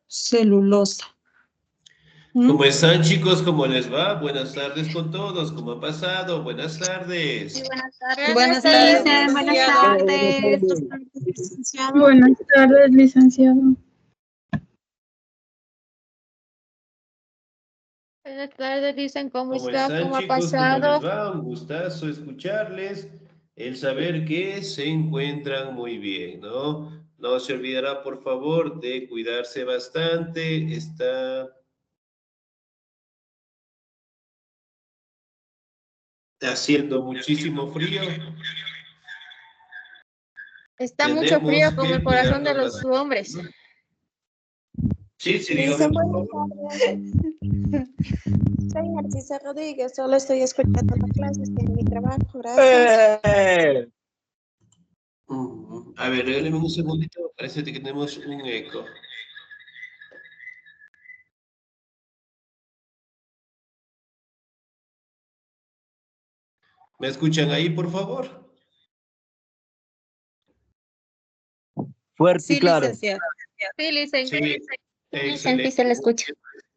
Celulosa. ¿Cómo están, chicos? ¿Cómo les va? Buenas tardes con todos. ¿Cómo ha pasado? Buenas tardes. Sí, buenas tardes. Buenas tardes, licenciado. licenciado. Buenas tardes, licenciado. Buenas tardes, dicen cómo ¿Cómo está, están, cómo ha chicos? ¿Cómo les pasado. va? Un gustazo escucharles. El saber que se encuentran muy bien, ¿no? No se olvidará, por favor, de cuidarse bastante. Está haciendo muchísimo frío. Está mucho frío Tenemos con que el corazón de cuidarnos los hombres. bastante, ¿no? Sí, sí, dígame, Dicen, por buenas favor. tardes. Soy Narcisa Rodríguez, solo estoy escuchando la clase, estoy en mi trabajo, gracias. A ver, regáleme un segundito. Parece que tenemos un eco. ¿Me escuchan ahí, por favor? Fuerte y claro. Licenciado. Sí, licen. Sí, excelente. se le escucha.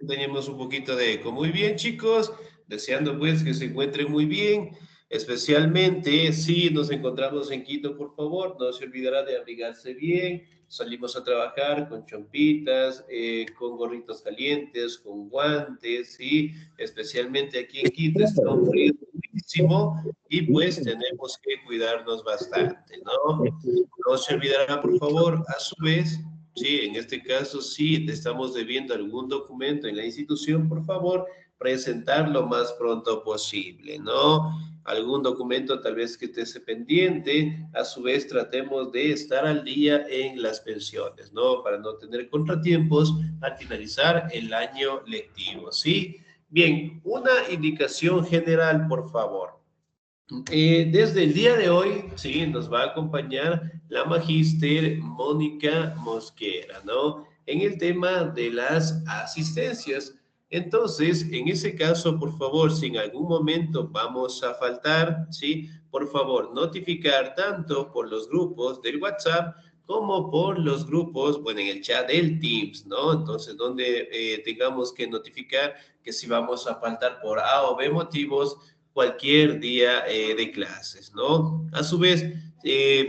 Teníamos un poquito de eco. Muy bien, chicos. Deseando pues que se encuentren muy bien. Especialmente si nos encontramos en Quito, por favor, no se olvidará de abrigarse bien. Salimos a trabajar con chompitas, con gorritos calientes, con guantes, ¿sí? Especialmente aquí en Quito está un frío muchísimo y pues tenemos que cuidarnos bastante, ¿no? No se olvidará, por favor, a su vez, sí, en este caso, si te estamos debiendo algún documento en la institución, por favor, presentar lo más pronto posible, ¿no? Algún documento tal vez que esté pendiente, a su vez tratemos de estar al día en las pensiones, ¿no? Para no tener contratiempos al finalizar el año lectivo, ¿sí? Bien, una indicación general, por favor. Desde el día de hoy, sí, nos va a acompañar la magíster Mónica Mosquera, ¿no? En el tema de las asistencias. Entonces, en ese caso, por favor, si en algún momento vamos a faltar, ¿sí? Por favor, notificar tanto por los grupos del WhatsApp como por los grupos, bueno, en el chat del Teams, ¿no? Entonces, donde tengamos que notificar que si vamos a faltar por A o B motivos, cualquier día de clases, ¿no? A su vez,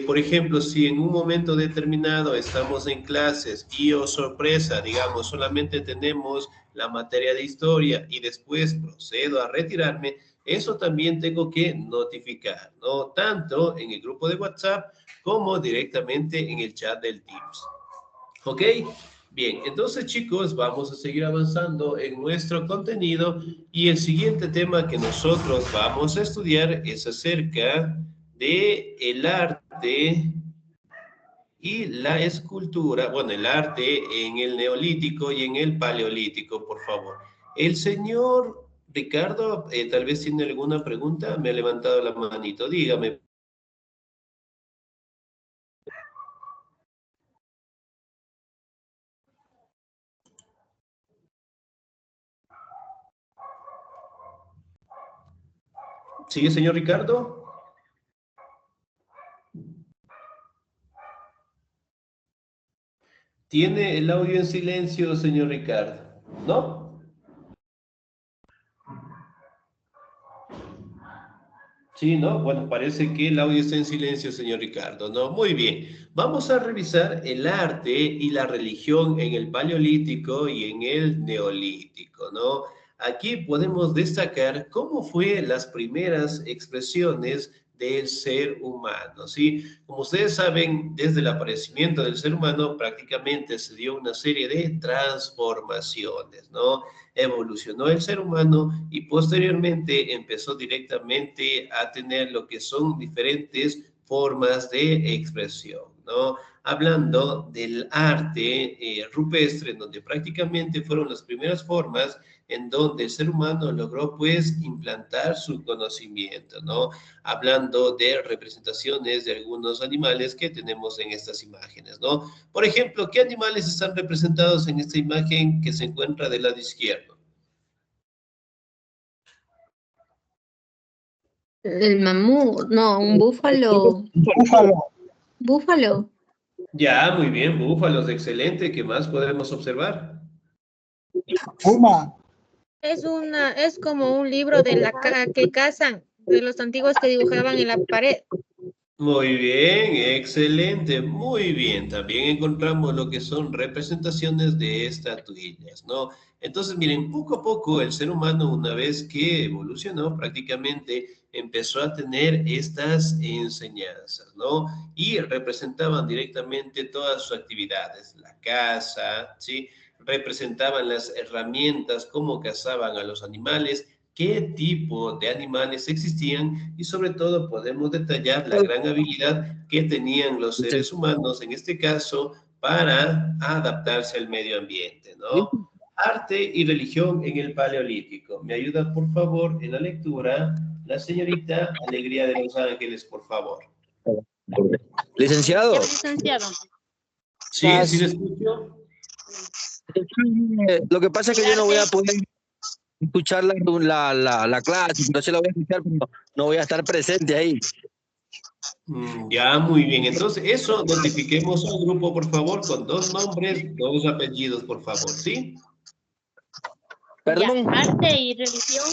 por ejemplo, si en un momento determinado estamos en clases y, oh sorpresa, digamos, solamente tenemos la materia de historia y después procedo a retirarme, eso también tengo que notificar, ¿no? Tanto en el grupo de WhatsApp como directamente en el chat del Teams. ¿Ok? Bien, entonces chicos, vamos a seguir avanzando en nuestro contenido y el siguiente tema que nosotros vamos a estudiar es acerca de el arte y la escultura, bueno, el arte en el neolítico y en el paleolítico, por favor. El señor Ricardo, tal vez tiene alguna pregunta, me ha levantado la manito, dígame. ¿Sigue, señor Ricardo? ¿Tiene el audio en silencio, señor Ricardo? ¿No? Sí, ¿no? Bueno, parece que el audio está en silencio, señor Ricardo, ¿no? Muy bien. Vamos a revisar el arte y la religión en el Paleolítico y en el Neolítico, ¿no? Aquí podemos destacar cómo fue las primeras expresiones del ser humano, ¿sí? Como ustedes saben, desde el aparecimiento del ser humano prácticamente se dio una serie de transformaciones, ¿no? Evolucionó el ser humano y posteriormente empezó directamente a tener lo que son diferentes formas de expresión, ¿no? Hablando del arte rupestre, en donde prácticamente fueron las primeras formas en donde el ser humano logró pues implantar su conocimiento, ¿no? Hablando de representaciones de algunos animales que tenemos en estas imágenes, ¿no? Por ejemplo, ¿qué animales están representados en esta imagen que se encuentra del lado izquierdo? El mamut, no, un búfalo. Búfalo. Búfalo. Ya, muy bien, búfalos, excelente. ¿Qué más podemos observar? Puma. Es como un libro de que cazan, de los antiguos que dibujaban en la pared. Muy bien, excelente, muy bien. También encontramos lo que son representaciones de estatuillas, ¿no? Entonces, miren, poco a poco el ser humano, una vez que evolucionó, prácticamente empezó a tener estas enseñanzas, ¿no? Y representaban directamente todas sus actividades, la caza, ¿sí? Representaban las herramientas, cómo cazaban a los animales, qué tipo de animales existían y sobre todo podemos detallar la gran habilidad que tenían los seres humanos, en este caso, para adaptarse al medio ambiente, ¿no? Arte y religión en el Paleolítico. ¿Me ayuda, por favor, en la lectura? La señorita Alegría de los Ángeles, por favor. Licenciado. Licenciado. Sí, sí le escucho. Lo que pasa es que yo no voy a poder escuchar la clase, pero sí la voy a escuchar, pero no voy a estar presente ahí. Ya, muy bien. Entonces, eso notifiquemos al grupo, por favor, con 2 nombres, 2 apellidos, por favor, ¿sí? Perdón. Ya, arte y religión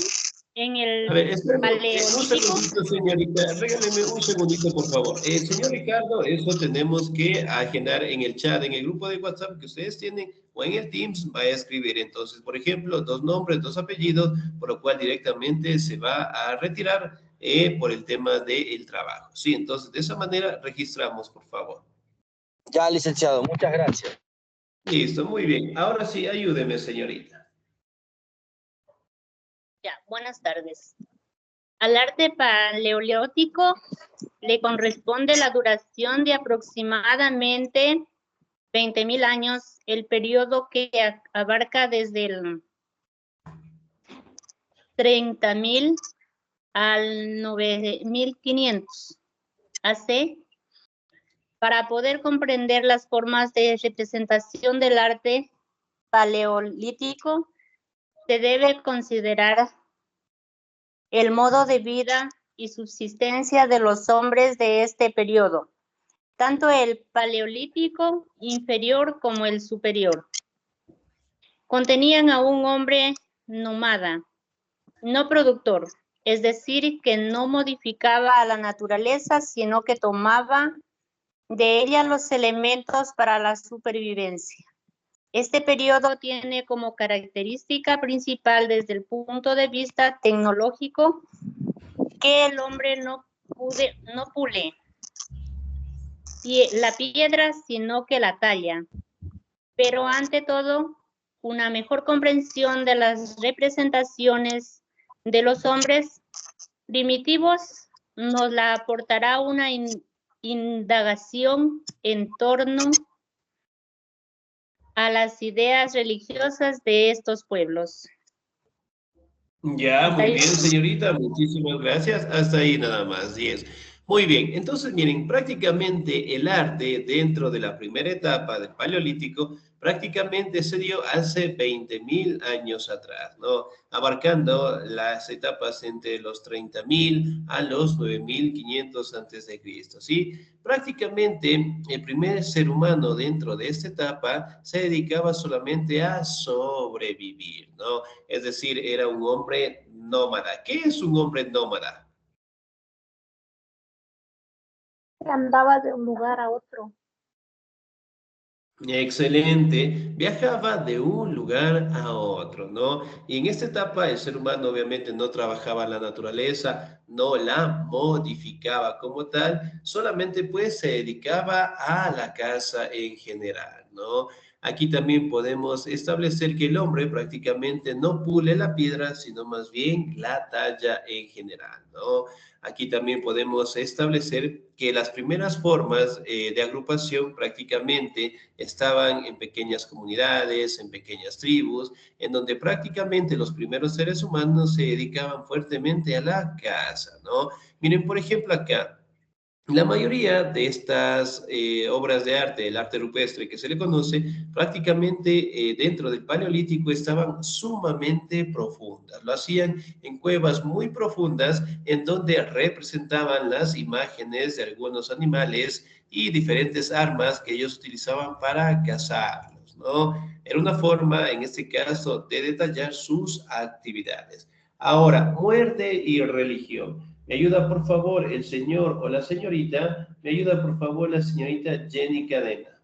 en el A ver, espérame, un Paleolítico. segundito, señorita. Regáleme un segundito, por favor. Señor Ricardo, eso tenemos que agendar en el chat, en el grupo de WhatsApp que ustedes tienen o en el Teams, vaya a escribir. Entonces, por ejemplo, 2 nombres, 2 apellidos, por lo cual directamente se va a retirar por el tema del trabajo. Sí, entonces, de esa manera registramos, por favor. Ya, licenciado, muchas gracias. Listo, muy bien. Ahora sí, ayúdeme, señorita. Ya, buenas tardes. Al arte paleolítico le corresponde la duración de aproximadamente 20.000 años, el periodo que abarca desde el 30.000 al 9.500 AC. Para poder comprender las formas de representación del arte paleolítico, se debe considerar el modo de vida y subsistencia de los hombres de este periodo, tanto el paleolítico inferior como el superior. Contenían a un hombre nómada, no productor, es decir, que no modificaba a la naturaleza, sino que tomaba de ella los elementos para la supervivencia. Este periodo tiene como característica principal desde el punto de vista tecnológico que el hombre no pule la piedra, sino que la talla. Pero ante todo, una mejor comprensión de las representaciones de los hombres primitivos nos la aportará una indagación en torno a las ideas religiosas de estos pueblos. Ya, muy bien, señorita, muchísimas gracias. Hasta ahí nada más, 10. Muy bien, entonces miren, prácticamente el arte dentro de la primera etapa del Paleolítico prácticamente se dio hace 20.000 años atrás, ¿no? Abarcando las etapas entre los 30.000 a los 9.500 antes de Cristo, ¿sí? Prácticamente el primer ser humano dentro de esta etapa se dedicaba solamente a sobrevivir, ¿no? Es decir, era un hombre nómada. ¿Qué es un hombre nómada? Andaba de un lugar a otro. Excelente, viajaba de un lugar a otro, ¿no? Y en esta etapa el ser humano obviamente no trabajaba la naturaleza, no la modificaba como tal, solamente pues se dedicaba a la caza en general, ¿no? Aquí también podemos establecer que el hombre prácticamente no pule la piedra, sino más bien la talla en general, ¿no? Aquí también podemos establecer que las primeras formas de agrupación prácticamente estaban en pequeñas comunidades, en pequeñas tribus, en donde prácticamente los primeros seres humanos se dedicaban fuertemente a la caza, ¿no? Miren, por ejemplo, acá, La mayoría de estas obras de arte, el arte rupestre que se le conoce, prácticamente dentro del Paleolítico estaban sumamente profundas. Lo hacían en cuevas muy profundas en donde representaban las imágenes de algunos animales y diferentes armas que ellos utilizaban para cazarlos, ¿no? Era una forma, en este caso, de detallar sus actividades. Ahora, muerte y religión. Me ayuda, por favor, el señor o la señorita. Me ayuda, por favor, la señorita Jenny Cadena.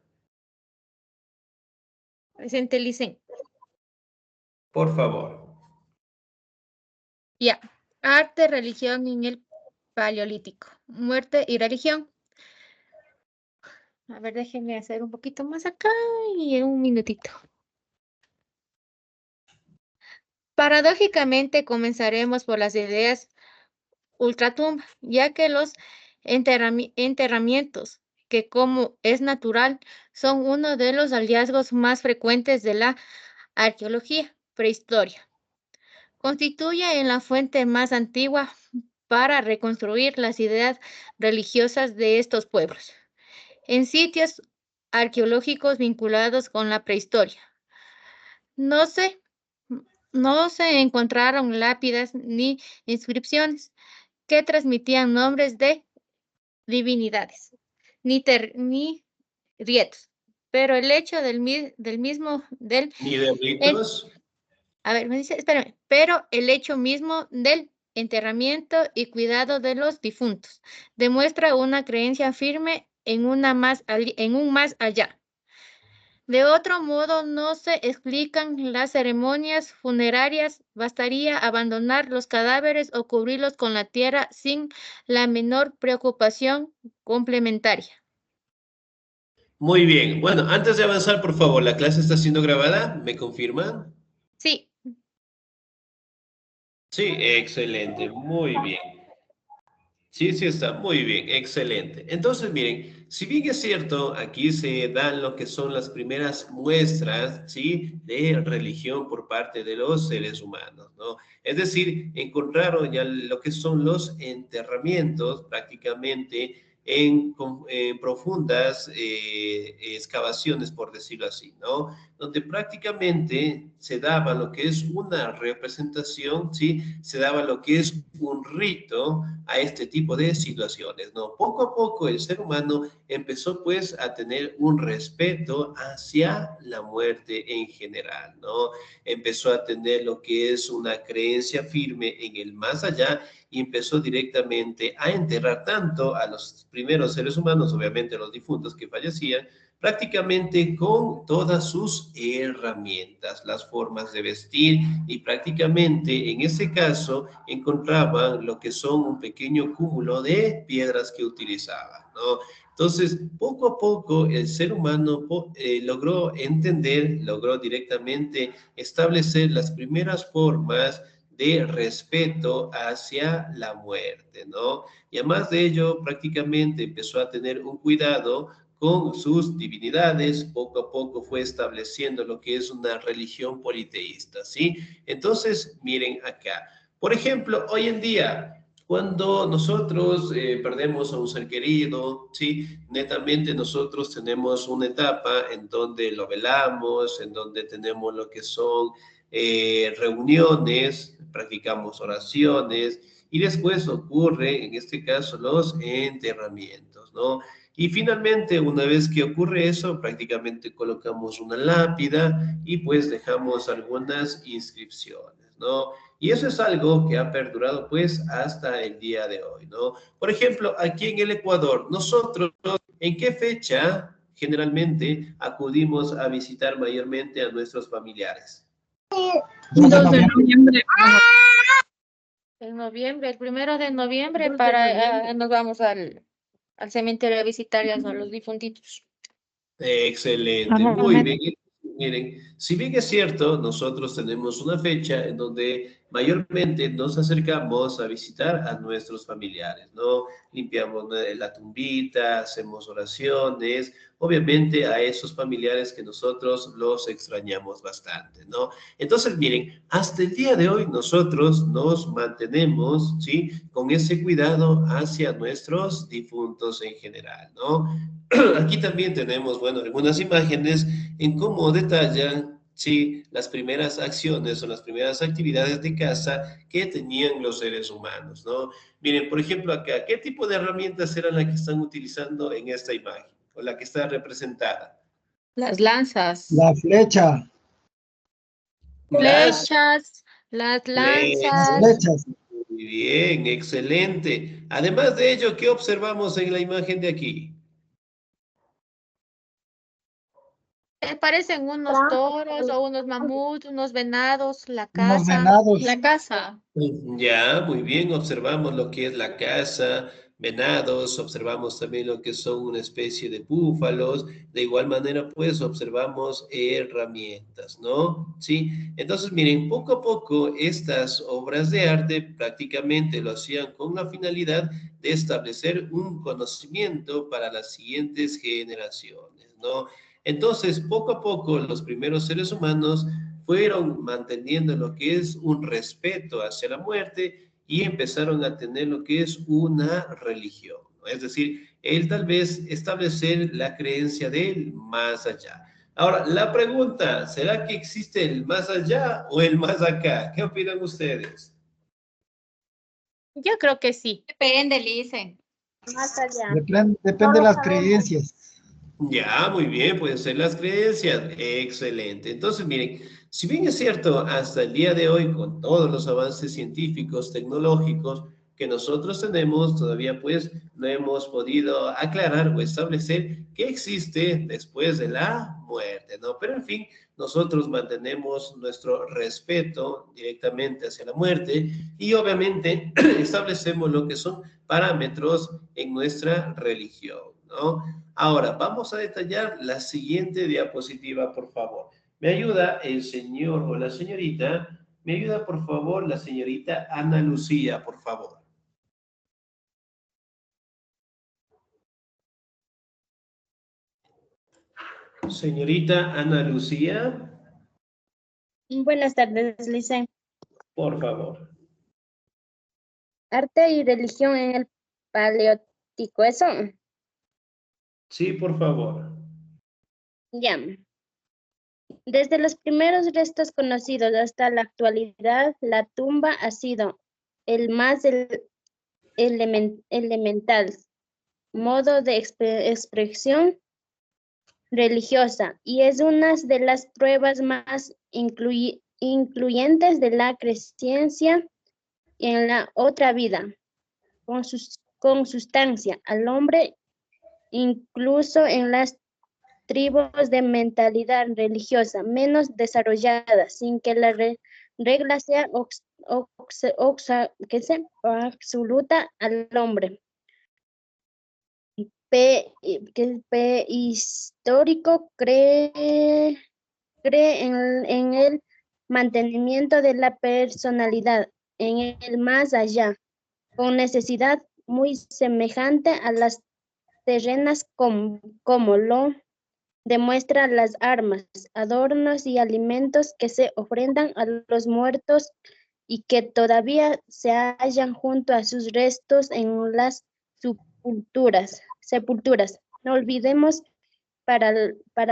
Presente, Licen. Por favor. Ya. Arte, religión en el Paleolítico. Muerte y religión. A ver, déjenme hacer un poquito más acá y en un minutito. Paradójicamente, comenzaremos por las ideas ultratumba, ya que los enterramientos, que como es natural, son uno de los hallazgos más frecuentes de la arqueología prehistoria. Constituye en la fuente más antigua para reconstruir las ideas religiosas de estos pueblos, en sitios arqueológicos vinculados con la prehistoria. No se encontraron lápidas ni inscripciones que transmitían nombres de divinidades, ni rietos, pero el hecho del mismo, Ni de ritos. a ver, me dice, espérame, pero el hecho mismo del enterramiento y cuidado de los difuntos demuestra una creencia firme en un más allá. De otro modo, no se explican las ceremonias funerarias. Bastaría abandonar los cadáveres o cubrirlos con la tierra sin la menor preocupación complementaria. Muy bien. Bueno, antes de avanzar, por favor, ¿la clase está siendo grabada? ¿Me confirman? Sí. Sí, excelente. Muy bien. Sí, está muy bien, excelente. Entonces, miren, si bien es cierto, aquí se dan lo que son las primeras muestras, ¿sí?, de religión por parte de los seres humanos, ¿no? Es decir, encontraron ya lo que son los enterramientos prácticamente en profundas excavaciones, por decirlo así, ¿no? Donde prácticamente se daba lo que es una representación, ¿sí? Se daba lo que es un rito a este tipo de situaciones, ¿no? Poco a poco el ser humano empezó pues a tener un respeto hacia la muerte en general, ¿no? Empezó a tener lo que es una creencia firme en el más allá y empezó directamente a enterrar tanto a los primeros seres humanos, obviamente a los difuntos que fallecían, prácticamente con todas sus herramientas, las formas de vestir y prácticamente en ese caso encontraban lo que son un pequeño cúmulo de piedras que utilizaban, ¿no? Entonces, poco a poco el ser humano logró entender, logró directamente establecer las primeras formas de respeto hacia la muerte, ¿no? Y además de ello, prácticamente empezó a tener un cuidado con sus divinidades, poco a poco fue estableciendo lo que es una religión politeísta, ¿sí? Entonces, miren acá. Por ejemplo, hoy en día, cuando nosotros perdemos a un ser querido, ¿sí? Netamente nosotros tenemos una etapa en donde lo velamos, en donde tenemos lo que son reuniones, practicamos oraciones y después ocurre, en este caso, los enterramientos, ¿no? Y finalmente, una vez que ocurre eso, prácticamente colocamos una lápida y pues dejamos algunas inscripciones, ¿no? Y eso es algo que ha perdurado pues hasta el día de hoy, ¿no? Por ejemplo, aquí en el Ecuador, nosotros, ¿en qué fecha generalmente acudimos a visitar mayormente a nuestros familiares? 2 de noviembre. En noviembre, el 1 de noviembre, nos vamos al cementerio a visitar a los difuntitos. Excelente, muy bien. Miren, si bien es cierto, nosotros tenemos una fecha en donde mayormente nos acercamos a visitar a nuestros familiares, ¿no? Limpiamos la tumbita, hacemos oraciones, obviamente a esos familiares que nosotros los extrañamos bastante, ¿no? Entonces, miren, hasta el día de hoy nosotros nos mantenemos, ¿sí? Con ese cuidado hacia nuestros difuntos en general, ¿no? Aquí también tenemos, bueno, algunas imágenes en cómo detallan, sí, las primeras acciones o las primeras actividades de casa que tenían los seres humanos, ¿no? Miren, por ejemplo, acá, ¿qué tipo de herramientas eran las que están utilizando en esta imagen o la que está representada? Las lanzas. La flecha. Las Flechas, las flechas. Las lanzas. flechas. Muy bien, excelente. Además de ello, ¿qué observamos en la imagen de aquí? Parecen unos toros o unos mamuts, unos venados, la Unos casa. venados. La casa. Ya, muy bien, observamos lo que es la caza, venados, observamos también lo que son una especie de búfalos, de igual manera pues observamos herramientas, ¿no? Sí, entonces miren, poco a poco estas obras de arte prácticamente lo hacían con la finalidad de establecer un conocimiento para las siguientes generaciones, ¿no? Entonces, poco a poco los primeros seres humanos fueron manteniendo lo que es un respeto hacia la muerte y empezaron a tener lo que es una religión, ¿no? Es decir, él tal vez establecer la creencia del más allá. Ahora, la pregunta, ¿será que existe el más allá o el más acá? ¿Qué opinan ustedes? Yo creo que sí. Depende, Lice. Más allá. Depende de las creencias. Ya, muy bien, pueden ser las creencias. Excelente. Entonces, miren, si bien es cierto, hasta el día de hoy, con todos los avances científicos, tecnológicos que nosotros tenemos, todavía pues no hemos podido aclarar o establecer qué existe después de la muerte, ¿no? Pero en fin, nosotros mantenemos nuestro respeto directamente hacia la muerte y obviamente establecemos lo que son parámetros en nuestra religión, ¿no? Ahora, vamos a detallar la siguiente diapositiva, por favor. ¿Me ayuda el señor o la señorita? ¿Me ayuda, por favor, la señorita Ana Lucía, por favor? Señorita Ana Lucía, Buenas tardes, Lice. por favor. Arte y religión en el Paleolítico, ¿eso? Sí, por favor. Ya. Desde los primeros restos conocidos hasta la actualidad, la tumba ha sido el más elemental modo de expresión religiosa y es una de las pruebas más incluyentes de la creencia en la otra vida, con sustancia al hombre, incluso en las tribus de mentalidad religiosa menos desarrolladas, sin que la regla sea absoluta al hombre. Que el prehistórico cree en el mantenimiento de la personalidad, en el más allá, con necesidad muy semejante a las terrenas como lo demuestran las armas, adornos y alimentos que se ofrendan a los muertos y que todavía se hallan junto a sus restos en las sepulturas. No olvidemos, para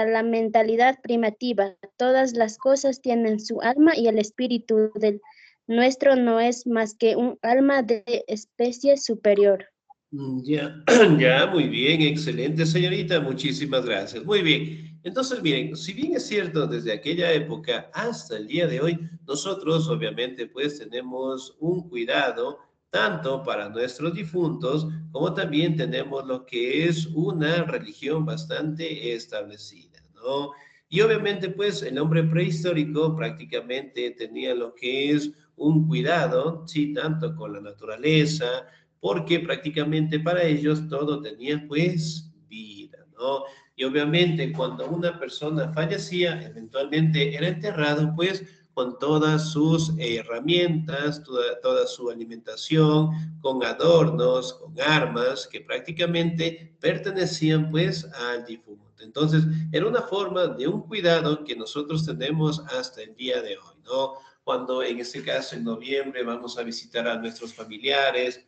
la mentalidad primitiva, todas las cosas tienen su alma y el espíritu del nuestro no es más que un alma de especie superior. Ya, ya, muy bien, excelente, señorita, muchísimas gracias. Muy bien. Entonces, miren, si bien es cierto, desde aquella época hasta el día de hoy, nosotros obviamente pues tenemos un cuidado tanto para nuestros difuntos como también tenemos lo que es una religión bastante establecida, ¿no? Y obviamente pues el hombre prehistórico prácticamente tenía lo que es un cuidado, sí, tanto con la naturaleza, porque prácticamente para ellos todo tenía pues vida, ¿no? Y obviamente cuando una persona fallecía, eventualmente era enterrado pues con todas sus herramientas, toda su alimentación, con adornos, con armas que prácticamente pertenecían pues al difunto. Entonces, era una forma de un cuidado que nosotros tenemos hasta el día de hoy, ¿no? Cuando en este caso en noviembre vamos a visitar a nuestros familiares,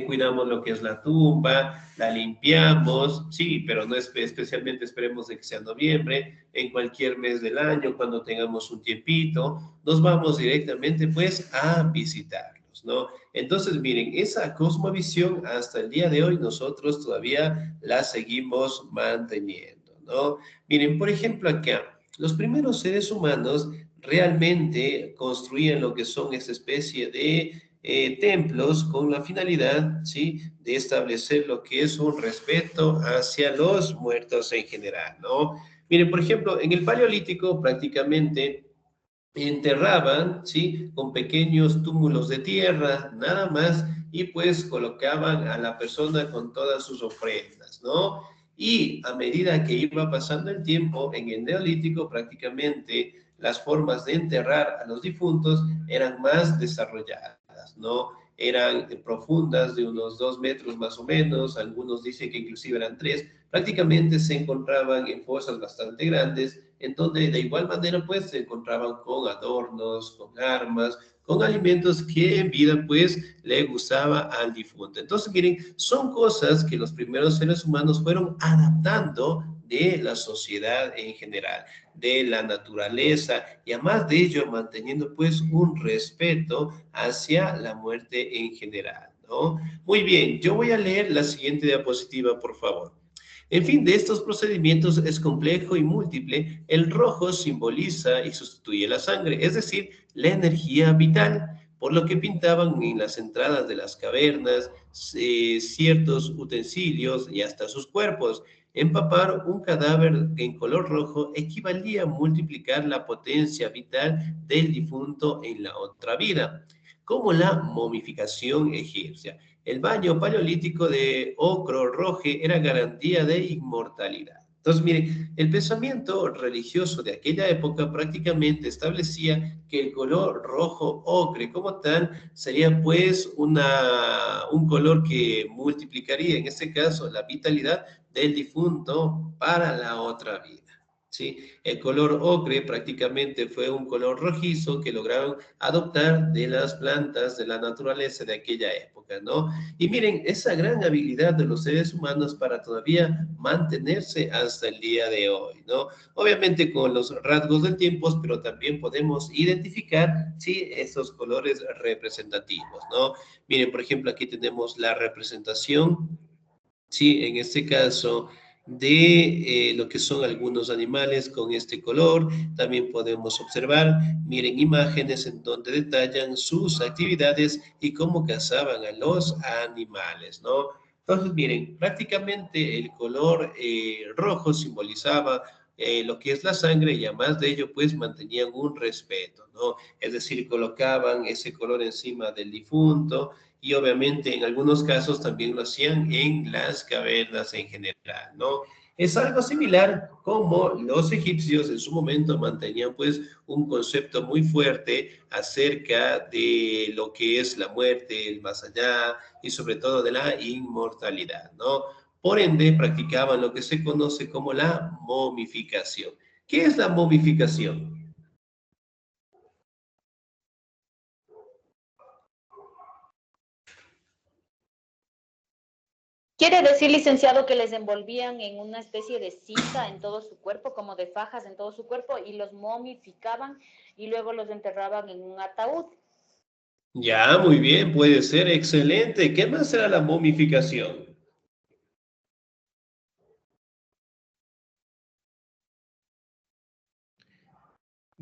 cuidamos lo que es la tumba, la limpiamos, sí, pero no especialmente esperemos de que sea noviembre, en cualquier mes del año, cuando tengamos un tiempito, nos vamos directamente pues a visitarlos, ¿no? Entonces, miren, esa cosmovisión hasta el día de hoy nosotros todavía la seguimos manteniendo, ¿no? Miren, por ejemplo, acá, los primeros seres humanos realmente construían lo que son esa especie de templos con la finalidad, ¿sí?, de establecer lo que es un respeto hacia los muertos en general, ¿no? Miren, por ejemplo, en el Paleolítico prácticamente enterraban, ¿sí?, con pequeños túmulos de tierra, nada más, y pues colocaban a la persona con todas sus ofrendas, ¿no? Y a medida que iba pasando el tiempo, en el Neolítico prácticamente las formas de enterrar a los difuntos eran más desarrolladas, ¿no? Eran profundas de unos 2 metros más o menos, algunos dicen que inclusive eran 3, prácticamente se encontraban en fosas bastante grandes, en donde de igual manera pues se encontraban con adornos, con armas, con alimentos que en vida pues le gustaba al difunto. Entonces miren, son cosas que los primeros seres humanos fueron adaptando de la sociedad en general, de la naturaleza, y además de ello manteniendo pues un respeto hacia la muerte en general, ¿no? Muy bien, yo voy a leer la siguiente diapositiva, por favor. En fin, de estos procedimientos es complejo y múltiple. El rojo simboliza y sustituye la sangre, es decir, la energía vital, por lo que pintaban en las entradas de las cavernas ciertos utensilios y hasta sus cuerpos. Empapar un cadáver en color rojo equivalía a multiplicar la potencia vital del difunto en la otra vida, como la momificación egipcia. El baño paleolítico de ocro roje era garantía de inmortalidad. Entonces, miren, el pensamiento religioso de aquella época prácticamente establecía que el color rojo ocre como tal sería pues un color que multiplicaría, en este caso, la vitalidad del difunto para la otra vida, ¿sí? El color ocre prácticamente fue un color rojizo que lograron adoptar de las plantas de la naturaleza de aquella época, ¿no? Y miren, esa gran habilidad de los seres humanos para todavía mantenerse hasta el día de hoy, ¿no? Obviamente con los rasgos del tiempo, pero también podemos identificar, sí, esos colores representativos, ¿no? Miren, por ejemplo, aquí tenemos la representación, sí, en este caso de lo que son algunos animales con este color. También podemos observar, miren, imágenes en donde detallan sus actividades y cómo cazaban a los animales, ¿no? Entonces, miren, prácticamente el color rojo simbolizaba lo que es la sangre, y además de ello, pues mantenían un respeto, ¿no? Es decir, colocaban ese color encima del difunto, y obviamente en algunos casos también lo hacían en las cavernas en general, ¿no? Es algo similar como los egipcios en su momento mantenían pues un concepto muy fuerte acerca de lo que es la muerte, el más allá y sobre todo de la inmortalidad, ¿no? Por ende practicaban lo que se conoce como la momificación. ¿Qué es la momificación? ¿Quiere decir, licenciado, que les envolvían en una especie de cinta en todo su cuerpo, como de fajas en todo su cuerpo, y los momificaban y luego los enterraban en un ataúd? Ya, muy bien, puede ser, excelente. ¿Qué más era la momificación?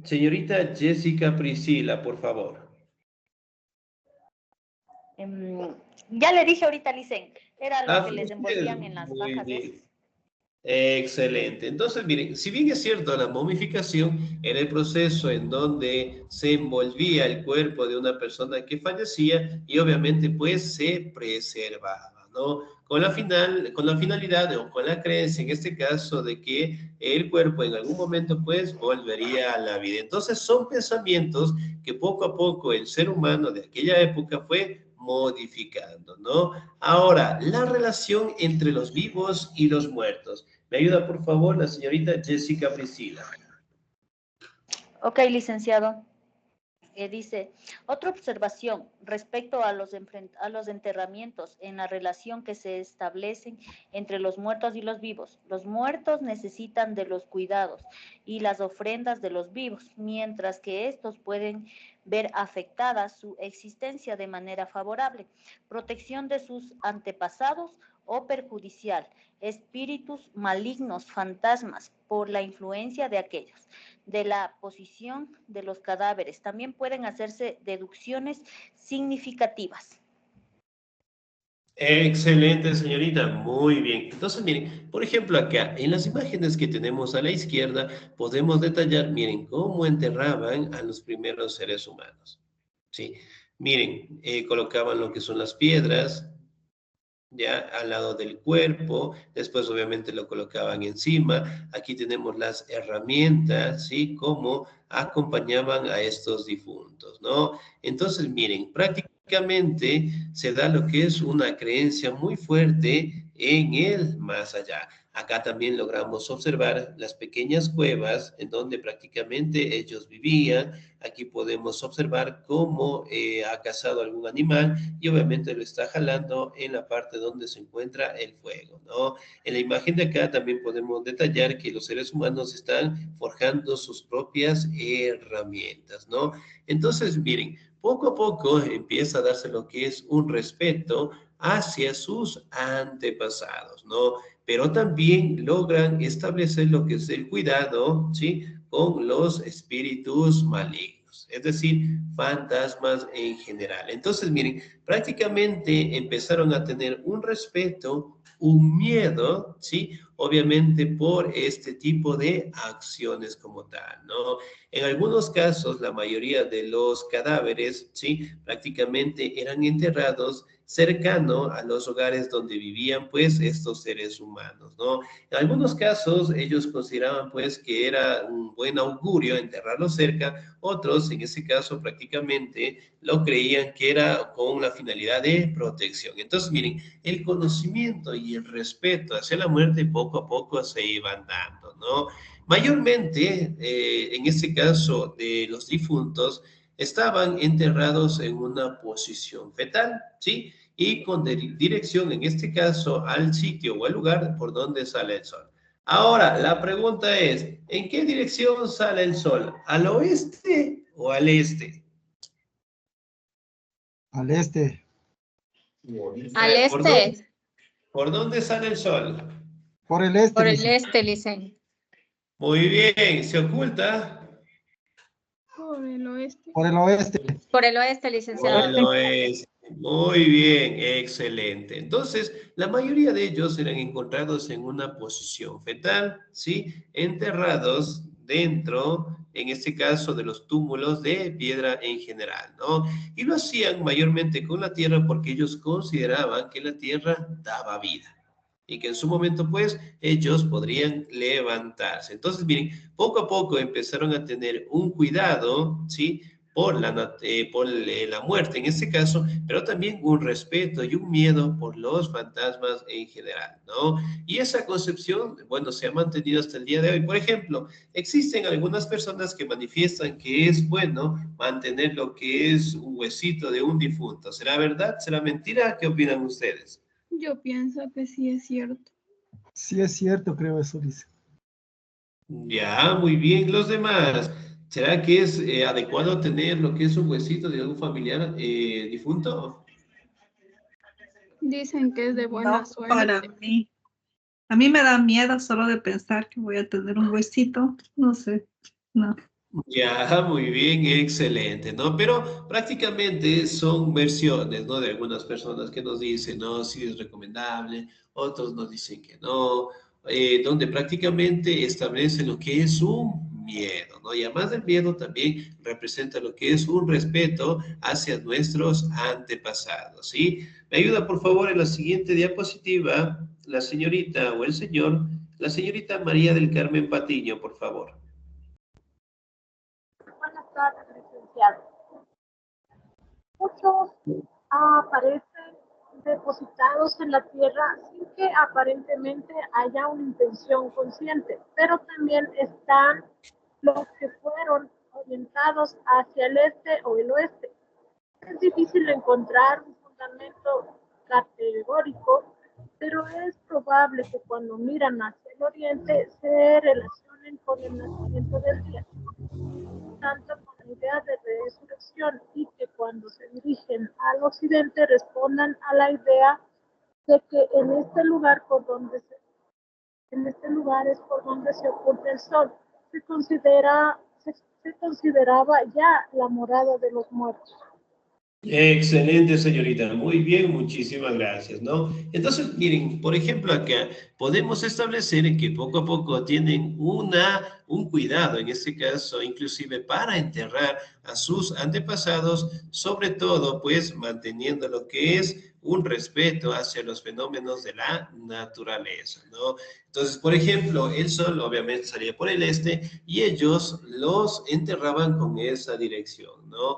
Señorita Jessica Priscila, por favor. Ya le dije ahorita, licen, era lo que les Usted, envolvían en las muy fajas. bien. Excelente. Entonces, miren, si bien es cierto, la momificación era el proceso en donde se envolvía el cuerpo de una persona que fallecía y obviamente pues se preservaba, ¿no? con la finalidad o con la creencia, en este caso, de que el cuerpo en algún momento, pues, volvería a la vida. Entonces, son pensamientos que poco a poco el ser humano de aquella época fue modificando, ¿no? Ahora, la relación entre los vivos y los muertos. ¿Me ayuda, por favor, la señorita Jessica Priscila? Ok, licenciado. Dice, otra observación respecto a los enterramientos en la relación que se establecen entre los muertos y los vivos. Los muertos necesitan de los cuidados y las ofrendas de los vivos, mientras que estos pueden ver afectada su existencia de manera favorable, protección de sus antepasados o perjudicial, espíritus malignos, fantasmas, por la influencia de aquellos. De la posición de los cadáveres también pueden hacerse deducciones significativas. Excelente, señorita. Muy bien. Entonces, miren, por ejemplo, acá, en las imágenes que tenemos a la izquierda, podemos detallar, miren, cómo enterraban a los primeros seres humanos. ¿Sí? Miren, colocaban lo que son las piedras, ya al lado del cuerpo, después obviamente lo colocaban encima. Aquí tenemos las herramientas, ¿sí? Cómo acompañaban a estos difuntos, ¿no? Entonces, miren, prácticamente se da lo que es una creencia muy fuerte en el más allá. Acá también logramos observar las pequeñas cuevas en donde prácticamente ellos vivían. Aquí podemos observar cómo ha cazado algún animal y obviamente lo está jalando en la parte donde se encuentra el fuego, ¿no? En la imagen de acá también podemos detallar que los seres humanos están forjando sus propias herramientas, ¿no? Entonces, miren, poco a poco empieza a darse lo que es un respeto hacia sus antepasados, ¿no? Pero también logran establecer lo que es el cuidado, ¿sí? Con los espíritus malignos, es decir, fantasmas en general. Entonces, miren, prácticamente empezaron a tener un respeto, un miedo, ¿sí? Obviamente por este tipo de acciones como tal, ¿no? En algunos casos, la mayoría de los cadáveres, ¿sí? Prácticamente eran enterrados cercano a los hogares donde vivían, pues, estos seres humanos, ¿no? En algunos casos, ellos consideraban, pues, que era un buen augurio enterrarlos cerca. Otros, en ese caso, prácticamente lo creían que era con la finalidad de protección. Entonces, miren, el conocimiento y el respeto hacia la muerte poco a poco se iban dando, ¿no? Mayormente, en este caso de los difuntos, estaban enterrados en una posición fetal, ¿sí? Y con dirección, en este caso, al sitio o al lugar por donde sale el sol. Ahora, la pregunta es, ¿en qué dirección sale el sol? ¿Al oeste o al este? Al este. Al ¿Por dónde, este. por dónde sale el sol? Por el este. Por el dice. este, Licen. Muy bien, ¿se oculta? Por el oeste. Por el oeste. Por el oeste, Por licenciado. el oeste. Muy bien, excelente. Entonces, la mayoría de ellos eran encontrados en una posición fetal, ¿sí? Enterrados dentro, en este caso, de los túmulos de piedra en general, ¿no? Y lo hacían mayormente con la tierra porque ellos consideraban que la tierra daba vida y que en su momento, pues, ellos podrían levantarse. Entonces, miren, poco a poco empezaron a tener un cuidado, ¿sí? Por la muerte en este caso, pero también un respeto y un miedo por los fantasmas en general, ¿no? Y esa concepción, bueno, se ha mantenido hasta el día de hoy. Por ejemplo, existen algunas personas que manifiestan que es bueno mantener lo que es un huesito de un difunto. ¿Será verdad? ¿Será mentira? ¿Qué opinan ustedes? Yo pienso que sí es cierto. Sí es cierto, creo eso dice. Ya, muy bien. Los demás, ¿será que es adecuado tener lo que es un huesito de algún familiar difunto? Dicen que es de buena No, suerte. para mí. A mí me da miedo solo de pensar que voy a tener un huesito. No sé, no. Ya, muy bien, excelente, ¿no? Pero prácticamente son versiones, ¿no? De algunas personas que nos dicen, no, sí es recomendable, otros nos dicen que no, donde prácticamente establece lo que es un miedo, ¿no? Y además del miedo también representa lo que es un respeto hacia nuestros antepasados, ¿sí? Me ayuda, por favor, en la siguiente diapositiva, la señorita o el señor, la señorita María del Carmen Patiño, por favor. Buenas tardes, licenciado. Muchos aparecen depositados en la tierra sin que aparentemente haya una intención consciente, pero también están los que fueron orientados hacia el este o el oeste. Es difícil encontrar un fundamento categórico, pero es probable que cuando miran hacia el oriente se relacionen con el nacimiento del día, tanto con la idea de resurrección, y que cuando se dirigen al occidente respondan a la idea de que en este lugar es por donde se oculta el sol. Se consideraba ya la morada de los muertos. Excelente, señorita. Muy bien, muchísimas gracias, ¿no? Entonces, miren, por ejemplo, acá podemos establecer que poco a poco tienen un cuidado, en este caso, inclusive para enterrar a sus antepasados, sobre todo, pues, manteniendo lo que es un respeto hacia los fenómenos de la naturaleza, ¿no? Entonces, por ejemplo, el sol obviamente salía por el este y ellos los enterraban con esa dirección, ¿no?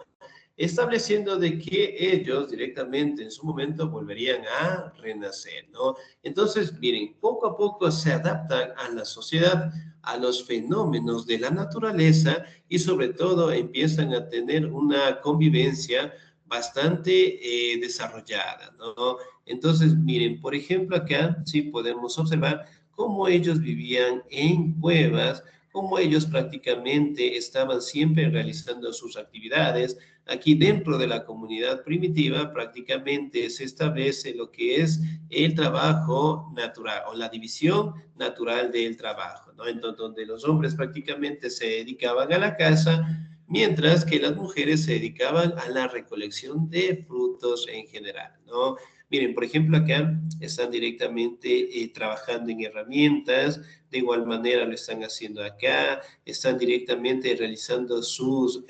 Estableciendo de que ellos directamente en su momento volverían a renacer, ¿no? Entonces, miren, poco a poco se adaptan a la sociedad, a los fenómenos de la naturaleza y sobre todo empiezan a tener una convivencia bastante desarrollada, ¿no? Entonces, miren, por ejemplo, acá sí podemos observar cómo ellos vivían en cuevas, cómo ellos prácticamente estaban siempre realizando sus actividades. Aquí dentro de la comunidad primitiva prácticamente se establece lo que es el trabajo natural o la división natural del trabajo, ¿no? Entonces, donde los hombres prácticamente se dedicaban a la casa, mientras que las mujeres se dedicaban a la recolección de frutos en general, ¿no? Miren, por ejemplo, acá están directamente trabajando en herramientas, de igual manera lo están haciendo acá, están directamente realizando su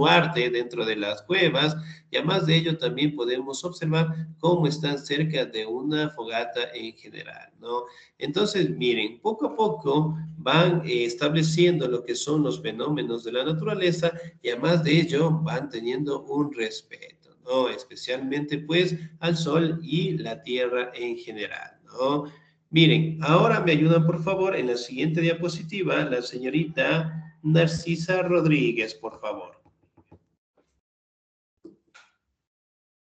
arte dentro de las cuevas, y además de ello también podemos observar cómo están cerca de una fogata en general, ¿no? Entonces, miren, poco a poco van estableciendo lo que son los fenómenos de la naturaleza y además de ello van teniendo un respeto, ¿no? Especialmente pues al sol y la tierra en general, ¿no? Miren, ahora me ayudan por favor en la siguiente diapositiva la señorita Narcisa Rodríguez, por favor.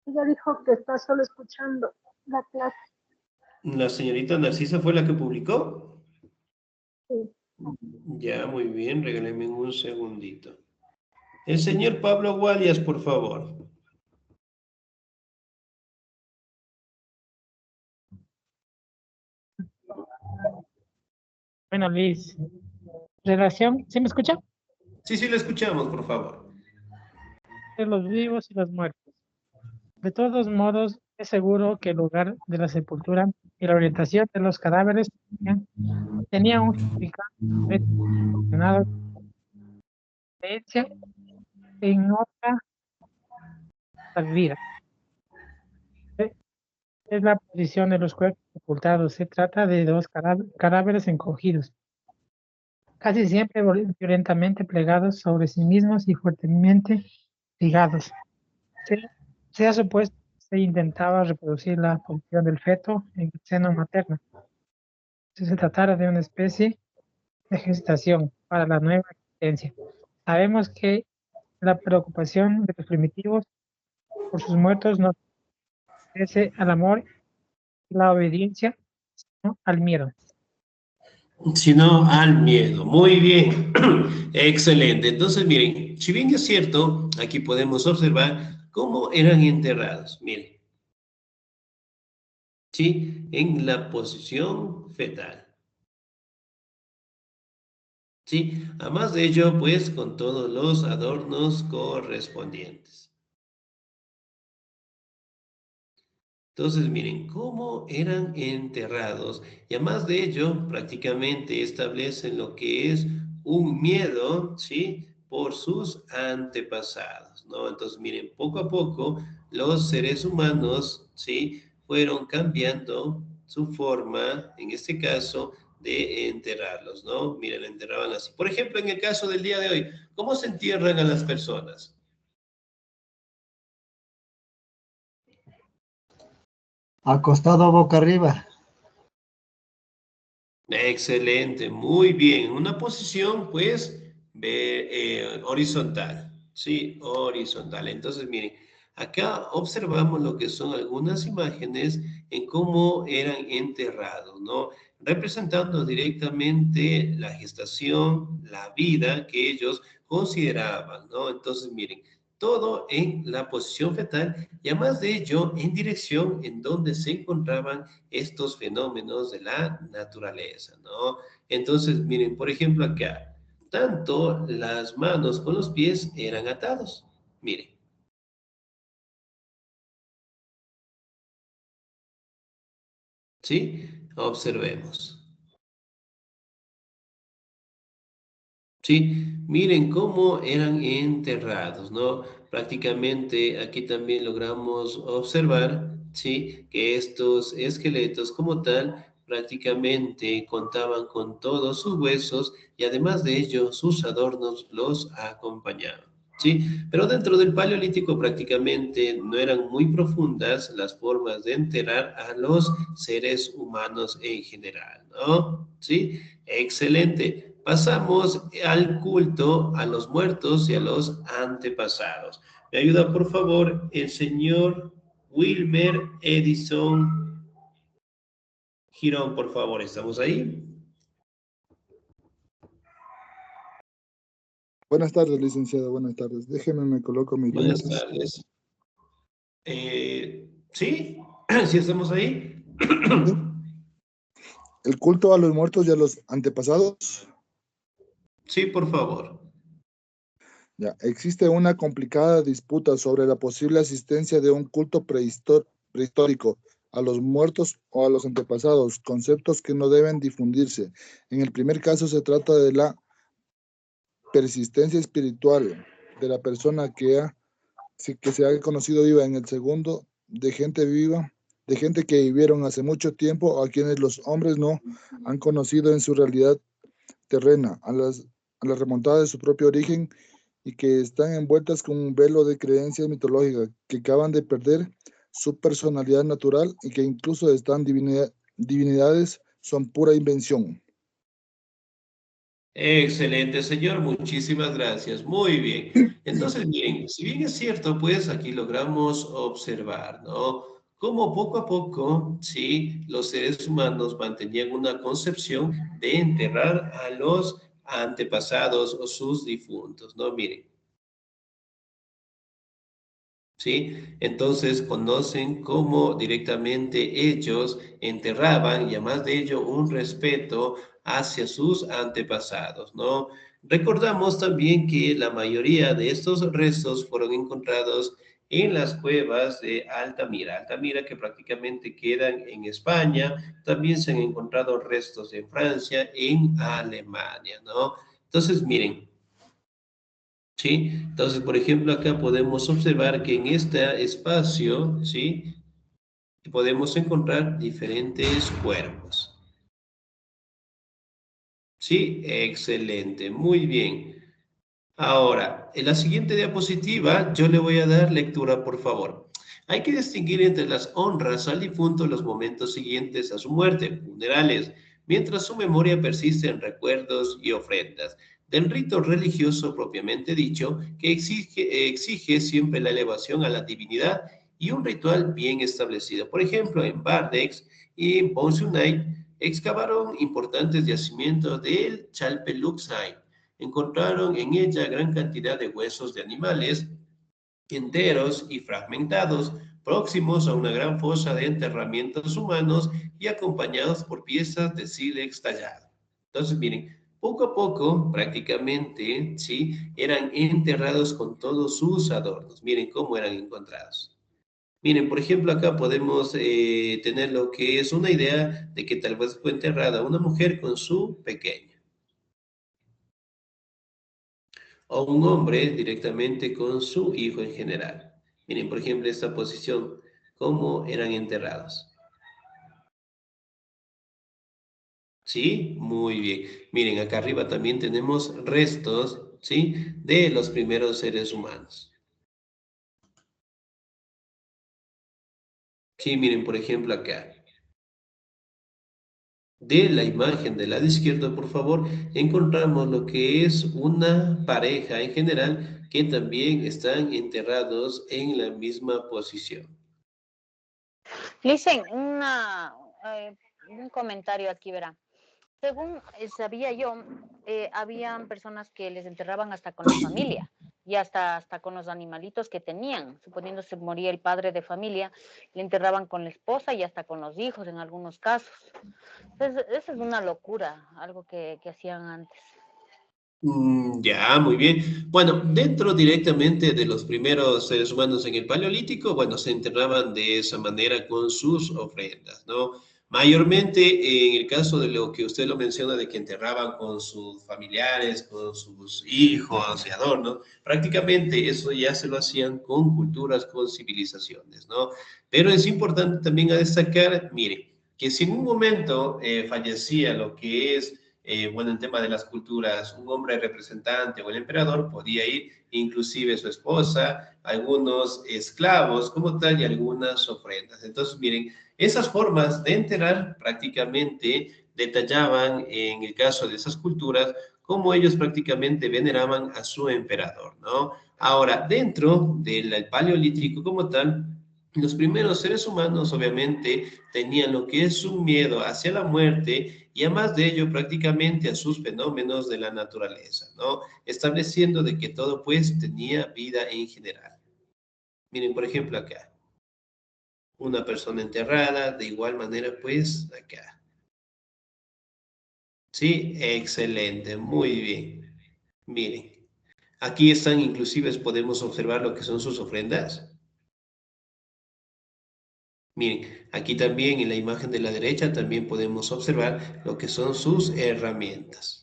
Ella dijo que está solo escuchando la clase. ¿La señorita Narcisa fue la que publicó? Sí. Ya, muy bien, regálenme un segundito. El señor Pablo Gualias, por favor. Bueno, Liz, relación, ¿sí me escucha? Sí, sí, le escuchamos, por favor. De los vivos y los muertos. De todos modos, es seguro que el lugar de la sepultura y la orientación de los cadáveres tenía un significado relacionado con la creencia en otra vida. Es la posición de los cuerpos sepultados. Se trata de dos cadáveres encogidos, casi siempre violentamente plegados sobre sí mismos y fuertemente ligados. Se ha supuesto que se intentaba reproducir la posición del feto en el seno materno. Si se tratara de una especie de gestación para la nueva existencia. Sabemos que la preocupación de los primitivos por sus muertos no obedece al amor y la obediencia, sino al miedo. Sino al miedo. Muy bien. Excelente. Entonces, miren, si bien es cierto, aquí podemos observar cómo eran enterrados. Miren. ¿Sí? En la posición fetal. ¿Sí? Además de ello, pues, con todos los adornos correspondientes. Entonces, miren, cómo eran enterrados. Y además de ello, prácticamente establecen lo que es un miedo, ¿sí? Por sus antepasados, ¿no? Entonces, miren, poco a poco los seres humanos, ¿sí? Fueron cambiando su forma, en este caso, de enterrarlos, ¿no? Miren, la enterraban así. Por ejemplo, en el caso del día de hoy, ¿cómo se entierran a las personas? Acostado boca arriba. Excelente, muy bien. Una posición, pues, horizontal. Sí, horizontal. Entonces, miren, acá observamos lo que son algunas imágenes en cómo eran enterrados, ¿no? Representando directamente la gestación, la vida que ellos consideraban, ¿no? Entonces, miren, todo en la posición fetal y además de ello, en dirección en donde se encontraban estos fenómenos de la naturaleza, ¿no? Entonces, miren, por ejemplo, acá, tanto las manos con los pies eran atados. Miren, ¿sí? Observemos. Sí, miren cómo eran enterrados, ¿no? Prácticamente aquí también logramos observar, ¿sí? Que estos esqueletos como tal prácticamente contaban con todos sus huesos y además de ello sus adornos los acompañaban, ¿sí? Pero dentro del Paleolítico prácticamente no eran muy profundas las formas de enterrar a los seres humanos en general, ¿no? ¿Sí? Excelente. Pasamos al culto a los muertos y a los antepasados. ¿Me ayuda, por favor, el señor Wilmer Edison Girón, por favor? ¿Estamos ahí? Buenas tardes, licenciado. Buenas tardes. Déjeme, me coloco mis Buenas lentes. tardes. ¿Sí? ¿Sí estamos ahí? El culto a los muertos y a los antepasados. Sí, por favor. Ya, existe una complicada disputa sobre la posible asistencia de un culto prehistórico a los muertos o a los antepasados, conceptos que no deben difundirse. En el primer caso se trata de la persistencia espiritual de la persona que se ha conocido viva. En el segundo, de gente viva, de gente que vivieron hace mucho tiempo, a quienes los hombres no han conocido en su realidad terrena, a la remontada de su propio origen y que están envueltas con un velo de creencias mitológicas, que acaban de perder su personalidad natural y que incluso están divinidades, son pura invención. Excelente, señor. Muchísimas gracias. Muy bien. Entonces, miren, si bien es cierto, pues aquí logramos observar, ¿no? Cómo poco a poco, sí, los seres humanos mantenían una concepción de enterrar a los antepasados o sus difuntos, ¿no? Miren. ¿Sí? Entonces conocen cómo directamente ellos enterraban y además de ello un respeto hacia sus antepasados, ¿no? Recordamos también que la mayoría de estos restos fueron encontrados en las cuevas de Altamira. Altamira que prácticamente quedan en España, también se han encontrado restos en Francia, en Alemania, ¿no? Entonces, miren, ¿sí? Entonces, por ejemplo, acá podemos observar que en este espacio, ¿sí? Podemos encontrar diferentes cuerpos. Sí, excelente, muy bien. Ahora, en la siguiente diapositiva, yo le voy a dar lectura, por favor. Hay que distinguir entre las honras al difunto en los momentos siguientes a su muerte, funerales, mientras su memoria persiste en recuerdos y ofrendas, del rito religioso propiamente dicho, que exige siempre la elevación a la divinidad y un ritual bien establecido. Por ejemplo, en Bardex y en Pont-Sunay excavaron importantes yacimientos del Chalpeluxay. Encontraron en ella gran cantidad de huesos de animales enteros y fragmentados, próximos a una gran fosa de enterramientos humanos y acompañados por piezas de sílex tallado. Entonces, miren, poco a poco, prácticamente, ¿sí? Eran enterrados con todos sus adornos. Miren cómo eran encontrados. Miren, por ejemplo, acá podemos tener lo que es una idea de que tal vez fue enterrada una mujer con su pequeño. o un hombre directamente con su hijo en general. Miren, por ejemplo, esta posición, cómo eran enterrados. ¿Sí? Muy bien. Miren, acá arriba también tenemos restos, ¿sí? De los primeros seres humanos. Sí, miren, por ejemplo, acá. De la imagen del lado izquierdo, por favor, encontramos lo que es una pareja en general que también están enterrados en la misma posición. Licen, un comentario aquí, verá. Según sabía yo, habían personas que les enterraban hasta con la familia y hasta con los animalitos que tenían. Suponiendo se moría el padre de familia, le enterraban con la esposa y hasta con los hijos en algunos casos. Entonces, esa es una locura, algo que hacían antes. Ya, muy bien. Bueno, dentro directamente de los primeros seres humanos en el Paleolítico, bueno, se enterraban de esa manera con sus ofrendas, ¿no? Mayormente en el caso de lo que usted lo menciona, de que enterraban con sus familiares, con sus hijos y adornos, prácticamente eso ya se lo hacían con culturas, con civilizaciones, ¿no? Pero es importante también a destacar, mire, que si en un momento fallecía lo que es bueno, en tema de las culturas, un hombre representante o el emperador podía ir, inclusive su esposa, algunos esclavos como tal y algunas ofrendas. Entonces, miren, esas formas de enterrar prácticamente detallaban en el caso de esas culturas cómo ellos prácticamente veneraban a su emperador, ¿no? Ahora, dentro del Paleolítico como tal, los primeros seres humanos obviamente tenían lo que es un miedo hacia la muerte y además de ello prácticamente a sus fenómenos de la naturaleza, ¿no? Estableciendo de que todo pues tenía vida en general. Miren, por ejemplo, acá. Una persona enterrada, de igual manera pues acá. Sí, excelente, muy bien. Miren, aquí están inclusive, podemos observar lo que son sus ofrendas. Miren, aquí también en la imagen de la derecha también podemos observar lo que son sus herramientas.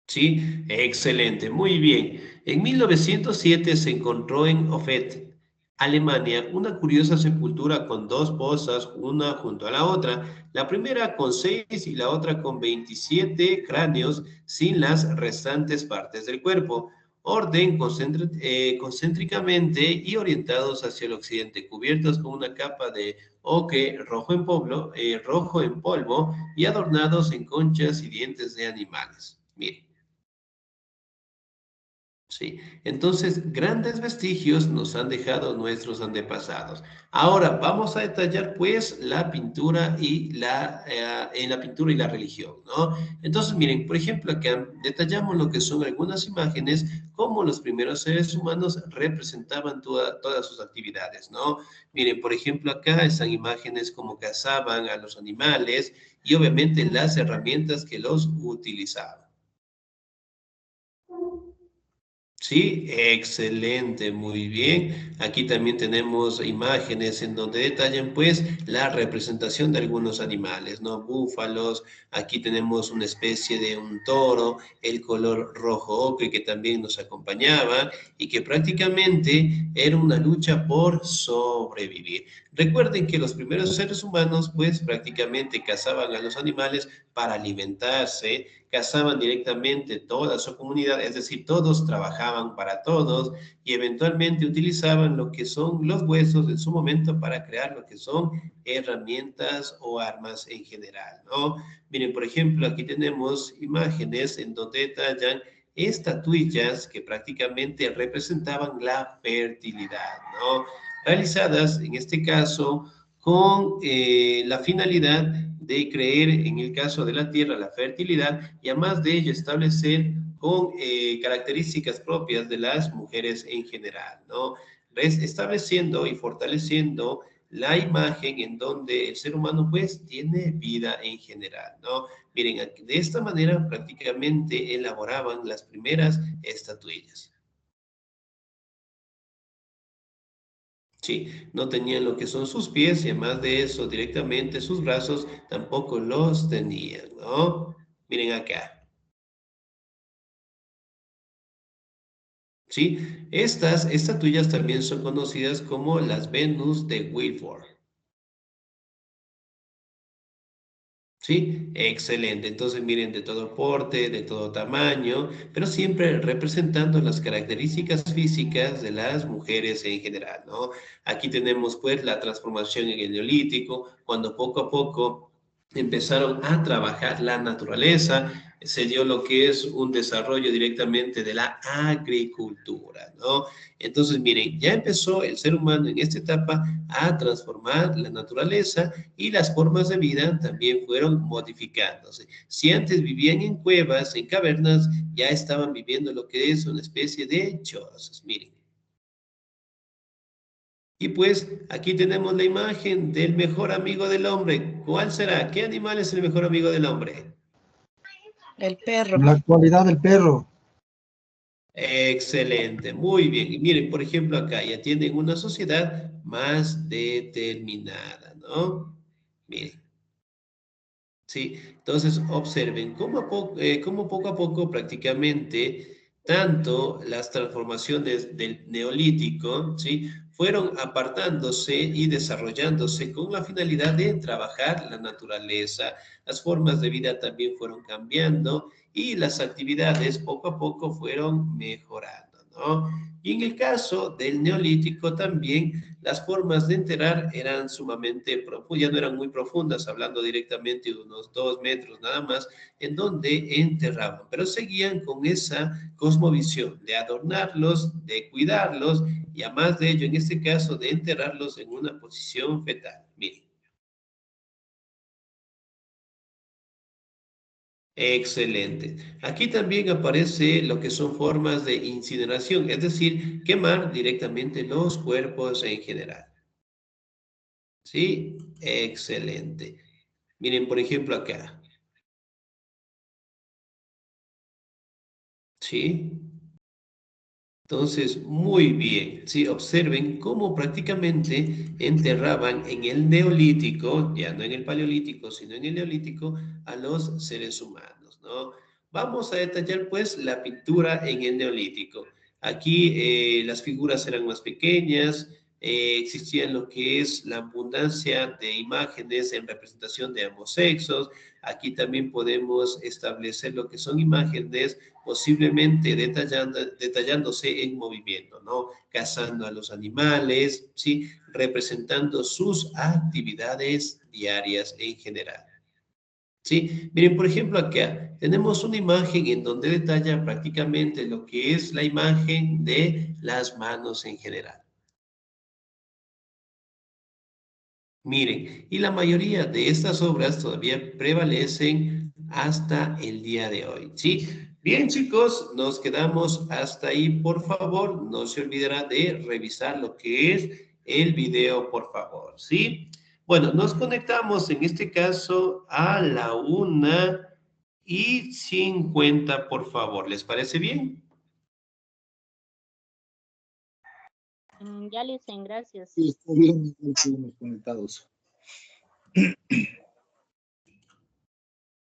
Sí, excelente, muy bien. En 1907 se encontró en Ofet, Alemania, una curiosa sepultura con dos fosas, una junto a la otra, la primera con 6 y la otra con 27 cráneos sin las restantes partes del cuerpo, orden concéntricamente y orientados hacia el occidente, cubiertos con una capa de oque rojo en polvo y adornados en conchas y dientes de animales. Miren. Sí, entonces grandes vestigios nos han dejado nuestros antepasados. Ahora vamos a detallar pues la pintura y en la pintura y la religión, ¿no? Entonces miren, por ejemplo acá detallamos lo que son algunas imágenes, cómo los primeros seres humanos representaban todas sus actividades, ¿no? Miren, por ejemplo acá están imágenes como cazaban a los animales y obviamente las herramientas que los utilizaban. Sí, excelente, muy bien. Aquí también tenemos imágenes en donde detallan pues la representación de algunos animales, ¿no? Búfalos, aquí tenemos una especie de un toro, el color rojo ocre que también nos acompañaba y que prácticamente era una lucha por sobrevivir. Recuerden que los primeros seres humanos pues prácticamente cazaban a los animales para alimentarse, cazaban directamente toda su comunidad, es decir, todos trabajaban para todos y eventualmente utilizaban lo que son los huesos en su momento para crear lo que son herramientas o armas en general, ¿no? Miren, por ejemplo, aquí tenemos imágenes en donde detallan estatuillas que prácticamente representaban la fertilidad, ¿no? Realizadas en este caso con la finalidad de creer en el caso de la tierra la fertilidad y además de ello establecer con características propias de las mujeres en general, ¿no? Estableciendo y fortaleciendo la imagen en donde el ser humano pues tiene vida en general, ¿no? Miren, de esta manera prácticamente elaboraban las primeras estatuillas. Sí, no tenían lo que son sus pies y además de eso directamente sus brazos tampoco los tenían, ¿no? Miren acá. ¿Sí? Estas estatuillas también son conocidas como las Venus de Wilford. ¿Sí? Excelente. Entonces, miren, de todo porte, de todo tamaño, pero siempre representando las características físicas de las mujeres en general, ¿no? Aquí tenemos, pues, la transformación en el Neolítico, cuando poco a poco empezaron a trabajar la naturaleza, se dio lo que es un desarrollo directamente de la agricultura, ¿no? Entonces, miren, ya empezó el ser humano en esta etapa a transformar la naturaleza y las formas de vida también fueron modificándose. Si antes vivían en cuevas, en cavernas, ya estaban viviendo lo que es una especie de chozas, miren. Y pues aquí tenemos la imagen del mejor amigo del hombre. ¿Cuál será? ¿Qué animal es el mejor amigo del hombre? El perro. En la actualidad el perro. Excelente, muy bien. Y miren, por ejemplo, acá ya tienen una sociedad más determinada, ¿no? Miren. ¿Sí? Entonces, observen cómo poco a poco prácticamente tanto las transformaciones del neolítico, ¿sí? Fueron apartándose y desarrollándose con la finalidad de trabajar la naturaleza. Las formas de vida también fueron cambiando y las actividades poco a poco fueron mejorando, ¿no? Y en el caso del neolítico también las formas de enterrar eran sumamente profundas, ya no eran muy profundas, hablando directamente de unos 2 metros nada más, en donde enterraban, pero seguían con esa cosmovisión de adornarlos, de cuidarlos y además de ello, en este caso, de enterrarlos en una posición fetal. Miren. Excelente. Aquí también aparece lo que son formas de incineración, es decir, quemar directamente los cuerpos en general. ¿Sí? Excelente. Miren, por ejemplo, acá. ¿Sí? Entonces, muy bien. ¿Sí? Observen cómo prácticamente enterraban en el neolítico, ya no en el paleolítico, sino en el neolítico, a los seres humanos, ¿no? Vamos a detallar, pues, la pintura en el neolítico. Aquí las figuras eran más pequeñas, existía lo que es la abundancia de imágenes en representación de ambos sexos. Aquí también podemos establecer lo que son imágenes posiblemente detallándose en movimiento, ¿no? Cazando a los animales, ¿sí? Representando sus actividades diarias en general. ¿Sí? Miren, por ejemplo, acá tenemos una imagen en donde detalla prácticamente lo que es la imagen de las manos en general. Miren, y la mayoría de estas obras todavía prevalecen hasta el día de hoy, ¿sí? Bien, chicos, nos quedamos hasta ahí. Por favor, no se olvidará de revisar lo que es el video, por favor, ¿sí? Bueno, nos conectamos en este caso a la 1:50, por favor. ¿Les parece bien? Ya le dicen gracias. Sí, está bien, estuvimos conectados.